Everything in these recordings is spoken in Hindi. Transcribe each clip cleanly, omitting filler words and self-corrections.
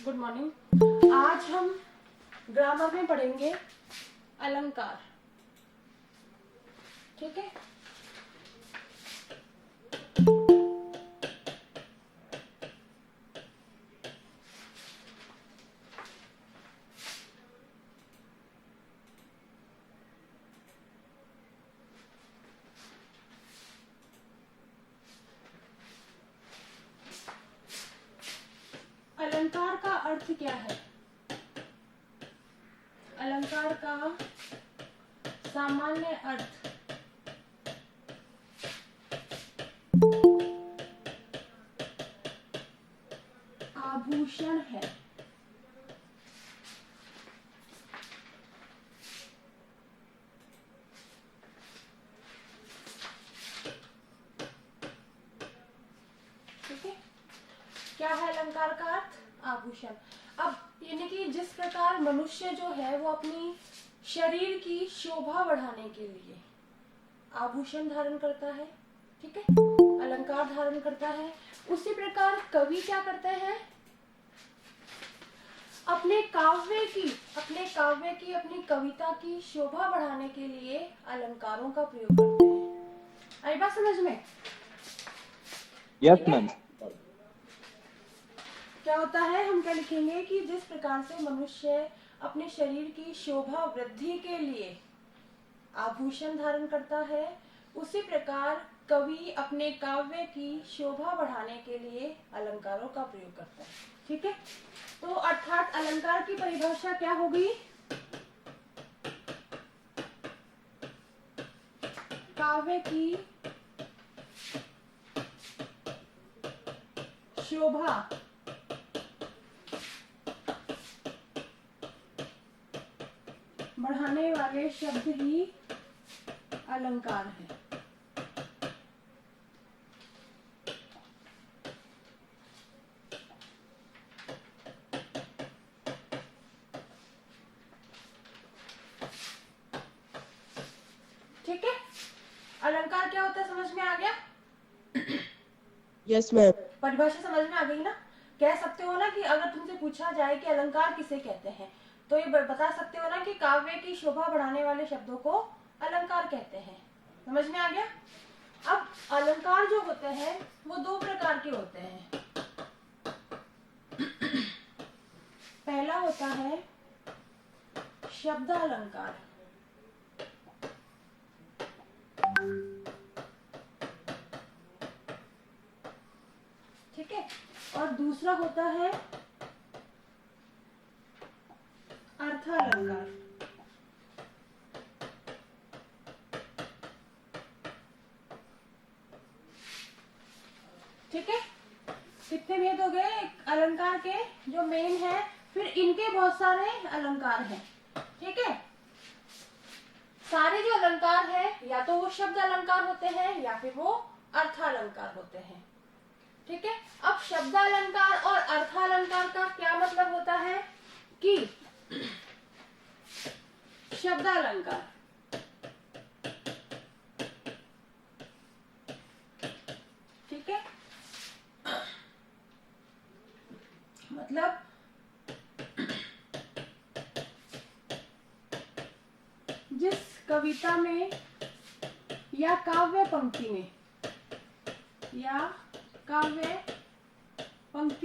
Good morning. आज हम ग्रामर में पढ़ेंगे अलंकार। ठीक है। अलंकार का अर्थ क्या है? अलंकार का सामान्य अर्थ आभूषण है। ठीक है। क्या है अलंकार का अर्थ? आभूषण। अब यानी कि जिस प्रकार मनुष्य जो है वो अपनी शरीर की शोभा बढ़ाने के लिए आभूषण धारण करता है, ठीक है, अलंकार धारण करता है, उसी प्रकार कवि क्या करते हैं? अपने काव्य की अपनी कविता की शोभा बढ़ाने के लिए अलंकारों का प्रयोग करते हैं। आई बात समझ में? Yes ma'am. क्या होता है, हम क्या लिखेंगे कि जिस प्रकार से मनुष्य अपने शरीर की शोभा वृद्धि के लिए आभूषण धारण करता है, उसी प्रकार कवि अपने काव्य की शोभा बढ़ाने के लिए अलंकारों का प्रयोग करता है। ठीक है। तो अर्थात अलंकार की परिभाषा क्या होगी? काव्य की शोभा बढ़ाने वाले शब्द ही अलंकार है। ठीक है। अलंकार क्या होता है समझ में आ गया? Yes ma'am. परिभाषा समझ में आ गई ना? कह सकते हो ना कि अगर तुमसे पूछा जाए कि अलंकार किसे कहते हैं, तो ये बता सकते हो ना कि काव्य की शोभा बढ़ाने वाले शब्दों को अलंकार कहते हैं। समझ में आ गया? अब अलंकार जो होते हैं वो दो प्रकार के होते हैं। पहला होता है शब्द अलंकार, ठीक है, और दूसरा होता है अर्थ अलंकार। ठीक है। कितने भेद हो गए अलंकार के जो मेन है, फिर इनके बहुत सारे अलंकार हैं। ठीक है। सारे जो अलंकार है या तो वो शब्द अलंकार होते हैं या फिर वो अर्थ अलंकार होते हैं। ठीक है। अब शब्द अलंकार और अर्थ अलंकार का क्या मतलब होता है कि शब्द अलंकार ठीक है, मतलब जिस कविता में या काव्य पंक्ति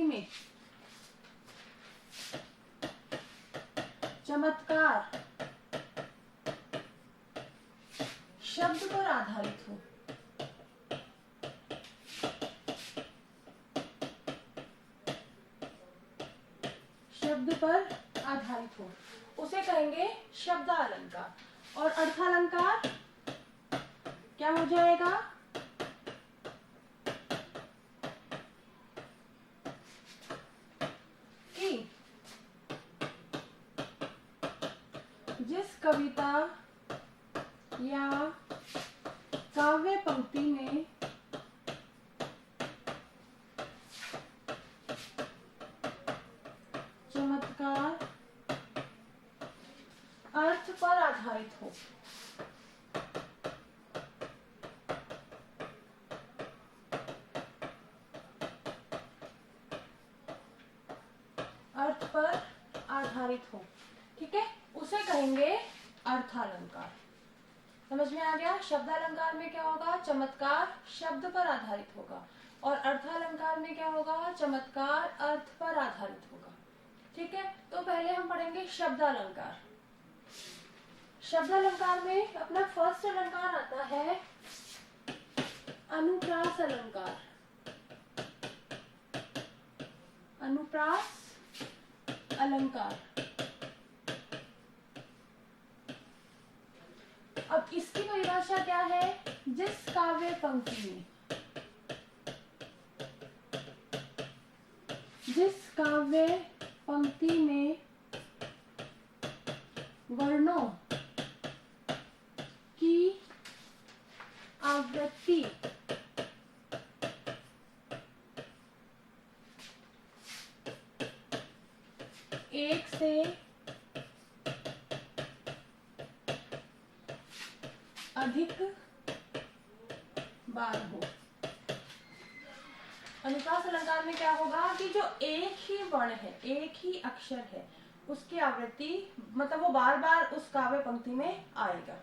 में चमत्कार शब्द पर आधारित हो, उसे कहेंगे शब्द अलंकार। और अर्थालंकार क्या हो जाएगा? कि जिस कविता या काव्य पंक्ति में चमत्कार अर्थ पर आधारित हो, अर्थ पर आधारित हो, ठीक है, उसे कहेंगे अर्थालंकार। समझ में आ गया? शब्दालंकार में क्या होगा? चमत्कार शब्द पर आधारित होगा, और अर्थालंकार में क्या होगा? चमत्कार अर्थ पर आधारित होगा, ठीक है। तो पहले हम पढ़ेंगे शब्दालंकार। शब्दालंकार में अपना फर्स्ट अलंकार आता है अनुप्रास अलंकार। अनुप्रास अलंकार। अब इसकी परिभाषा क्या है? जिस काव्य पंक्ति में, जिस काव्य पंक्ति में वर्णों की आवृत्ति एक से अधिक बार हो। अनुप्रास अलंकार में क्या होगा कि जो एक ही वर्ण है, एक ही अक्षर है, उसकी आवृत्ति मतलब वो बार बार उस काव्य पंक्ति में आएगा,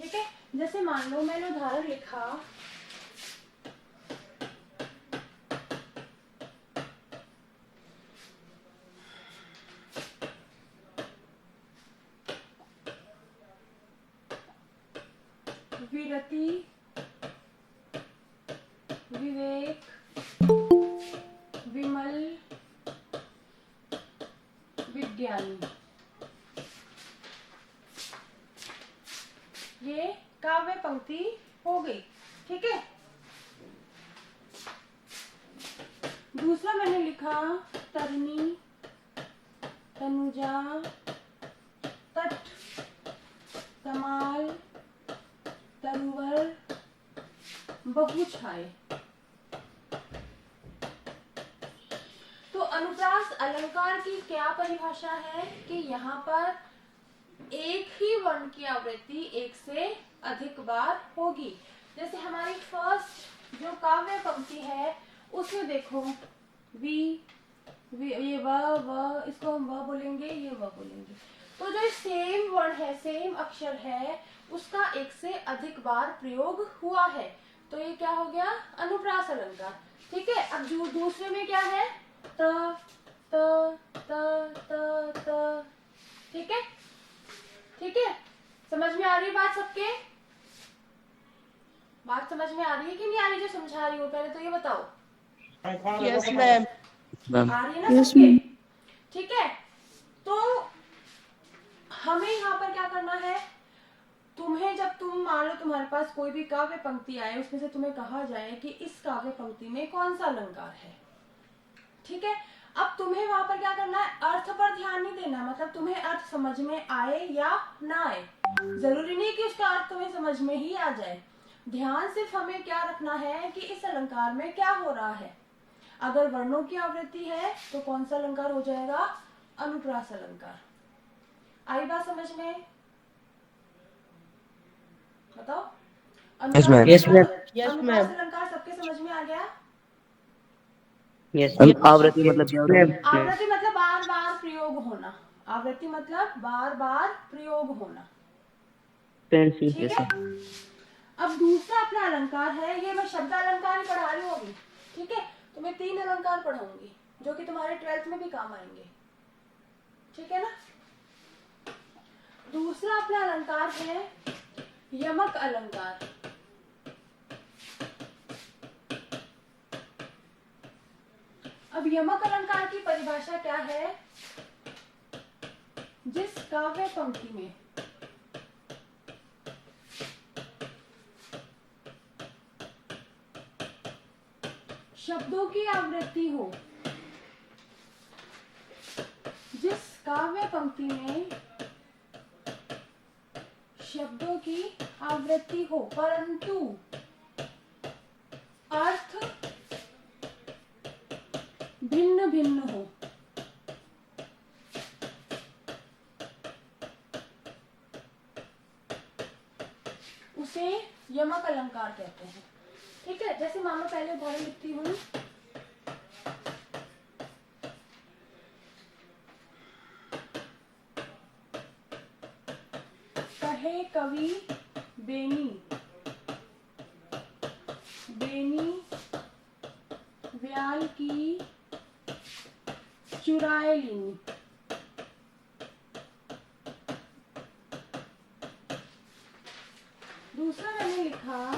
ठीक है। जैसे मान लो मैंने उदाहरण लिखा, विरति विवेक विमल विज्ञानी, ये काव्य पंक्ति हो गई, ठीक है। दूसरा मैंने लिखा तरनी तनुजा तट तमाल तरुवर बहुछाए। तो अनुप्रास अलंकार की क्या परिभाषा है कि यहाँ पर एक ही वर्ण की आवृत्ति एक से अधिक बार होगी। जैसे हमारी फर्स्ट जो काव्य पंक्ति है उसमें देखो वी ये व, इसको हम व बोलेंगे, ये व बोलेंगे। तो जो सेम वर्ण है, सेम अक्षर है, उसका एक से अधिक बार प्रयोग हुआ है, तो ये क्या हो गया? अनुप्रास अलंकार, ठीक है। अब जो दूसरे में क्या है? त त त त त, ठीक है, ठीक है। समझ में आ रही है बात सबके? बात समझ में आ रही है कि नहीं आ रही? जो समझा रही हो पहले तो ये बताओ। Yes ma'am. आ रही है ना सबके? ठीक है। तो हमें यहाँ पर क्या करना है? तुम्हें जब तुम मान लो तुम्हारे पास कोई भी काव्य पंक्ति आए, उसमें से तुम्हें कहा जाए कि इस काव्य पंक्ति में कौन सा अलंकार है, ठीक है। अब तुम्हें वहां पर क्या करना है? अर्थ पर ध्यान नहीं देना, मतलब तुम्हें अर्थ समझ में आए या ना आए, जरूरी नहीं कि उसका अर्थ तुम्हें समझ में ही आ जाए। ध्यान सिर्फ हमें क्या रखना है कि इस अलंकार में क्या हो रहा है। अगर वर्णों की आवृत्ति है तो कौन सा अलंकार हो जाएगा? अनुप्रास अलंकार। आई बात समझ में? बताओ। Yes ma'am. अनुप्रास अलंकार सबके समझ में आ गया? आवृत्ति मतलब आवृत्ति मतलब बार बार प्रयोग होना। आवृत्ति मतलब बार बार प्रयोग होना, ठीक है। अब दूसरा अपना अलंकार है, ये मैं शब्द अलंकार ही पढ़ा रही होगी, ठीक है। तो मैं 3 अलंकार पढ़ाऊंगी जो कि तुम्हारे 12th में भी काम आएंगे, ठीक है ना। दूसरा अपना अलंकार है यमक अलंकार। अब यमक अलंकार की परिभाषा क्या है? जिस काव्य पंक्ति में शब्दों की आवृत्ति हो, जिस काव्य पंक्ति में शब्दों की आवृत्ति हो परंतु अर्थ भिन्न भिन्न हो, उसे यमक अलंकार कहते हैं, ठीक है। जैसे मान लो पहले उदाहरण लिखती हूँ, कहे कवि बेनी, बेनी व्याल की चुराए लीनी। दूसरा मैंने लिखा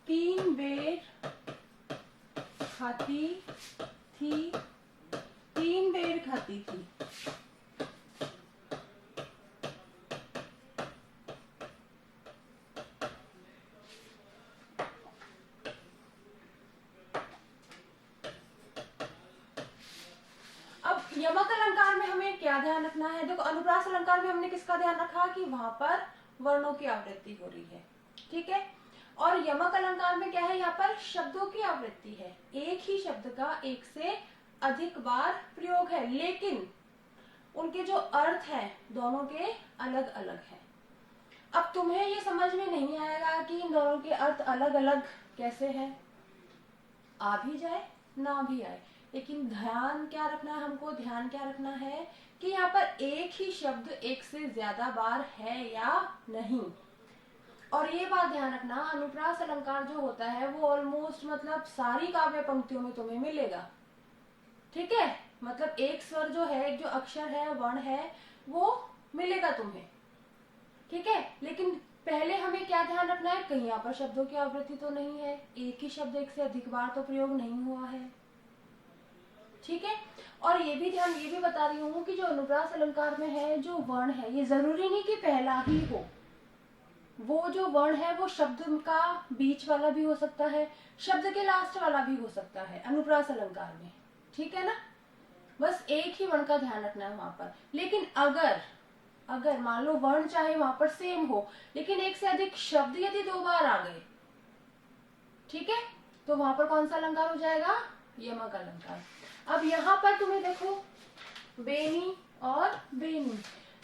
तीन बेर खाती थी, तीन बेर खाती थी। अब यमक अलंकार में हमें क्या ध्यान रखना है? देखो, अनुप्रास अलंकार में हमने किसका ध्यान रखा कि वहां पर वर्णों की आवृत्ति हो रही है, ठीक है। और यमक अलंकार में क्या है? यहाँ पर शब्दों की आवृत्ति है, एक ही शब्द का एक से अधिक बार प्रयोग है, लेकिन उनके जो अर्थ है दोनों के अलग अलग है। अब तुम्हें ये समझ में नहीं आएगा कि इन दोनों के अर्थ अलग अलग कैसे हैं, आ भी जाए ना भी आए, लेकिन ध्यान क्या रखना है हमको? ध्यान क्या रखना है कि यहाँ पर एक ही शब्द एक से ज्यादा बार है या नहीं। और ये बात ध्यान रखना, अनुप्रास अलंकार जो होता है वो ऑलमोस्ट मतलब सारी काव्य पंक्तियों में तुम्हें मिलेगा, ठीक है। मतलब एक स्वर जो है, एक जो अक्षर है, वर्ण है, वो मिलेगा तुम्हें, ठीक है। लेकिन पहले हमें क्या ध्यान रखना है? कहीं यहाँ पर शब्दों की आवृत्ति तो नहीं है, एक ही शब्द एक से अधिक बार तो प्रयोग नहीं हुआ है, ठीक है। और ये भी ध्यान, ये भी बता रही हूँ कि जो अनुप्रास अलंकार में है जो वर्ण है, ये जरूरी नहीं कि पहला ही हो, वो जो वर्ण है वो शब्द का बीच वाला भी हो सकता है, शब्द के लास्ट वाला भी हो सकता है अनुप्रास अलंकार में, ठीक है ना। बस एक ही वर्ण का ध्यान रखना है वहां पर। लेकिन अगर मान लो वर्ण चाहे वहां पर सेम हो, लेकिन एक से अधिक शब्द यदि दो बार आ गए, ठीक है, तो वहां पर कौन सा अलंकार हो जाएगा? यमक अलंकार। अब यहाँ पर तुम्हें देखो, बेनी और बेनी,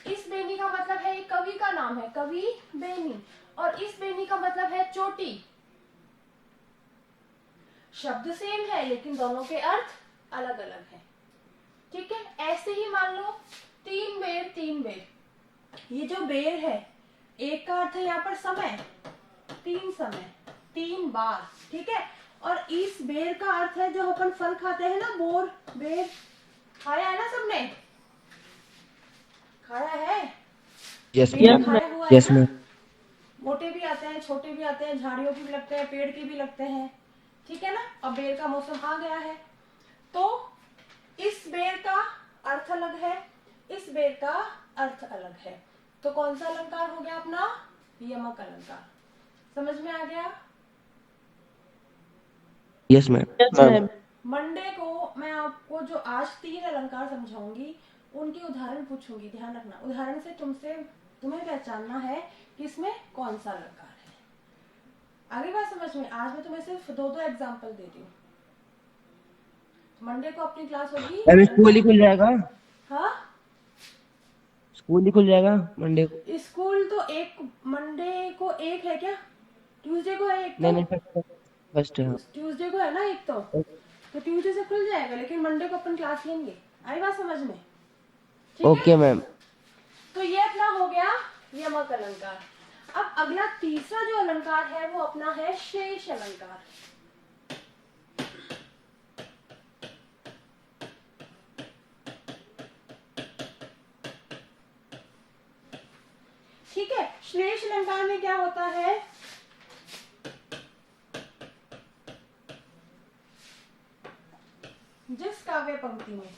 इस बेनी का मतलब है एक कवि का नाम है, कवि बेनी, और इस बेनी का मतलब है चोटी। शब्द सेम है लेकिन दोनों के अर्थ अलग अलग हैं, ठीक है। ऐसे ही मान लो तीन बेर, तीन बेर, ये जो बेर है, एक का अर्थ है यहाँ पर समय, तीन समय, तीन बार, ठीक है। और इस बेर का अर्थ है जो अपन फल खाते हैं ना, बोर, बेर, खाया है ना सबने? खाया है? यस बेर मैम, खाया हुआ है यस ना? मैम। मोटे भी आते हैं, छोटे भी आते हैं, झाड़ियों के भी लगते हैं, पेड़ के भी लगते हैं, ठीक है ना। अब बेर का मौसम आ गया है, तो इस बेर का अर्थ अलग है, इस बेर का अर्थ अलग है, तो कौन सा अलंकार हो गया अपना? यमक अलंकार। समझ में आ गया? Yes ma'am. Yes ma'am. Monday को मैं आपको जो आज तीन अलंकार समझाऊंगी उनके उदाहरण पूछूंगी, ध्यान रखना। उदाहरण से तुम्हें पहचानना है कि इसमें कौन सा अलंकार है। आगे बात समझ में? आज मैं तुम्हें सिर्फ दो एग्जाम्पल दे दी हूँ। मंडे को अपनी क्लास होगी। मैम स्कूल ही खुल जाएगा? हाँ, स्कूल ही खुल जाएगा मंडे को? स्कूल तो एक मंडे को एक है क्या? ट्यूसडे को है एक नहीं तो? नहीं, फर्स्ट है। ट्यूसडे को है ना एक तो ट्यूसडे से खुल जाएगा, लेकिन मंडे को अपन क्लास लेंगे। आई बात समझ में? ठीक ओके है? मैम। तो ये अपना हो गया यमक अलंकार। अब अगला तीसरा जो अलंकार है वो अपना है शेष अलंकार। ठीक है, शेष अलंकार में क्या होता है? जिस काव्य पंक्ति में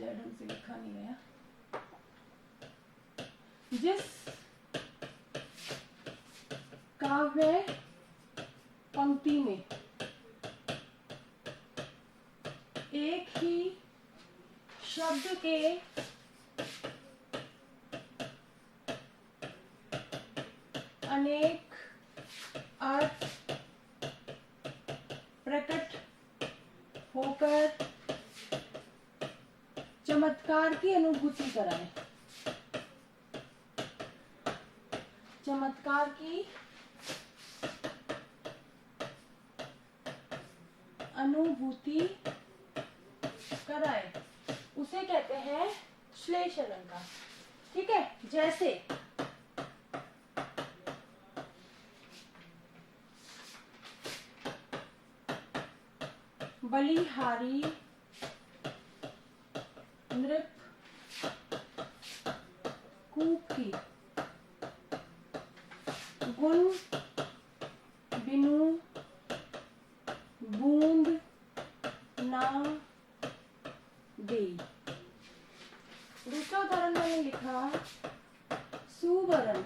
ढंग से लिखा नहीं गया, जिस काव्य पंक्ति में एक ही शब्द के अनेक अर्थ प्रकट होकर चमत्कार की अनुभूति कराए, चमत्कार की अनुभूति कराए। उसे कहते हैं श्लेष अलंकार। ठीक है, जैसे बलिहारी नृप कूकी गुण बिनु बूंद ना दे। दूसरा उदाहरण मैंने लिखा, सुवर्ण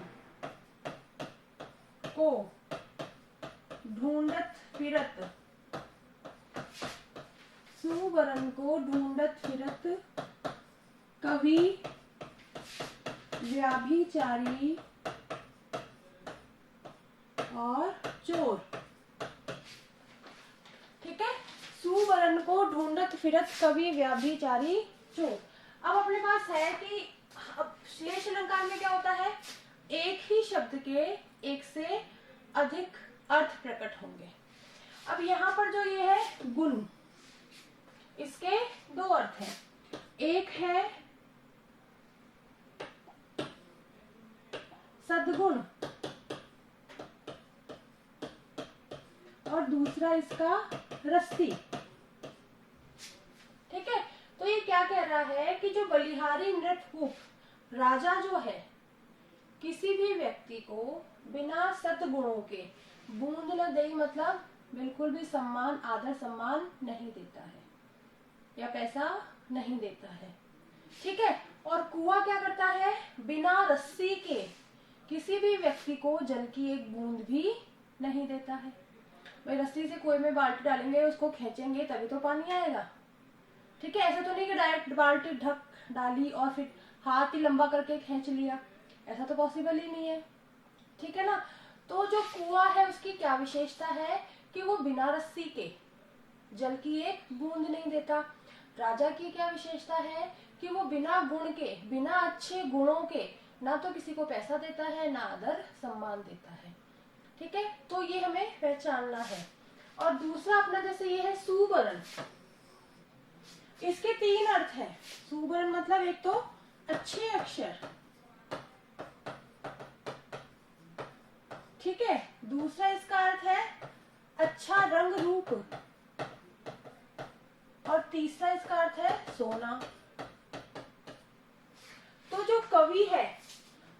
को ढूंढत फिरत, सुवर्ण को ढूंढत फिरत कवि व्याभिचारी और चोर। ठीक है, सुवर्ण को ढूंढत फिरत कवि व्याभिचारी चोर। अब अपने पास है कि अब श्लेष अलंकार में क्या होता है, एक ही शब्द के एक से अधिक अर्थ प्रकट होंगे। अब यहाँ पर जो ये है गुण, इसके दो अर्थ हैं, एक है सद्गुण और दूसरा इसका रस्ती। ठीक है, तो ये क्या कह रहा है कि जो बलिहारी नृपकूप राजा जो है, किसी भी व्यक्ति को बिना सद्गुणों के बूंद न दे, मतलब बिल्कुल भी सम्मान, आदर सम्मान नहीं देता है या पैसा नहीं देता है। ठीक है, और कुआं क्या करता है, बिना रस्सी के किसी भी व्यक्ति को जल की एक बूंद भी नहीं देता है। भाई रस्सी से कुएं में बाल्टी डालेंगे, उसको खींचेंगे तभी तो पानी आएगा। ठीक है, ऐसा तो नहीं कि डायरेक्ट बाल्टी ढक डाली और फिर हाथ ही लंबा करके खींच लिया, ऐसा तो पॉसिबल ही नहीं है। ठीक है ना, तो जो कुआं है उसकी क्या विशेषता है कि वो बिना रस्सी के जल की एक बूंद नहीं देता। राजा की क्या विशेषता है कि वो बिना गुण के, बिना अच्छे गुणों के ना तो किसी को पैसा देता है ना आदर सम्मान देता है। ठीक है, तो ये हमें पहचानना है। और दूसरा अपना जैसे ये है सुवर्ण, इसके तीन अर्थ हैं। सुवर्ण मतलब एक तो अच्छे अक्षर, ठीक है, दूसरा इसका अर्थ है अच्छा रंग रूप और तीसरा इसका अर्थ है सोना। तो जो कवि है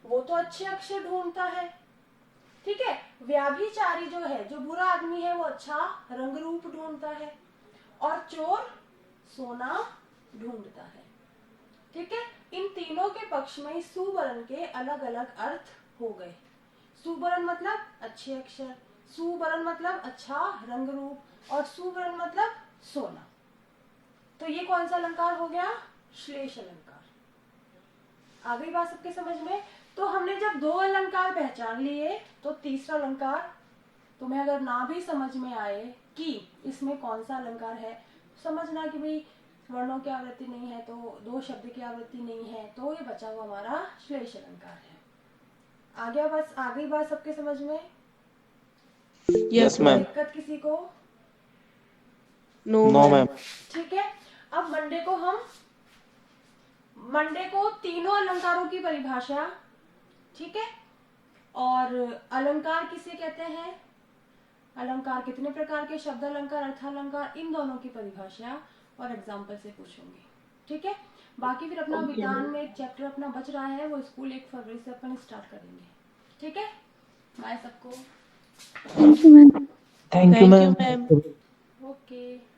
वो तो अच्छे अक्षर ढूंढता है, ठीक है, व्याभिचारी जो है, जो बुरा आदमी है, वो अच्छा रंग रूप ढूंढता है और चोर सोना ढूंढता है। ठीक है, इन तीनों के पक्ष में सुवर्ण के अलग अलग अर्थ हो गए। सुवर्ण मतलब अच्छे अक्षर, सुवर्ण मतलब अच्छा रंग रूप और सुवर्ण मतलब सोना। तो ये कौन सा अलंकार हो गया, श्लेष अलंकार। आ गई बात सबके समझ में। तो हमने जब दो अलंकार पहचान लिए तो तीसरा अलंकार तुम्हें अगर ना भी समझ में आए कि इसमें कौन सा अलंकार है, समझना कि भाई वर्णों की आवृत्ति नहीं है तो दो शब्द की आवृत्ति नहीं है, तो ये बचा हुआ हमारा श्लेष अलंकार है। आ गया, बस आ गई बात सबके समझ में। Yes ma'am. दिक्कत किसी को? No ma'am. ठीक है, अब मंडे को तीनों अलंकारों की परिभाषा, ठीक है, और अलंकार किसे कहते हैं, अलंकार कितने प्रकार के, शब्द अलंकार, अर्थालंकार, इन दोनों की परिभाषा और एग्जाम्पल से पूछूंगी। ठीक है, बाकी फिर अपना विज्ञान में एक चैप्टर अपना बच रहा है, वो स्कूल 1 फरवरी से अपन स्टार्ट करेंगे। ठीक है, बाय सबको। Thank you ma'am. ओके।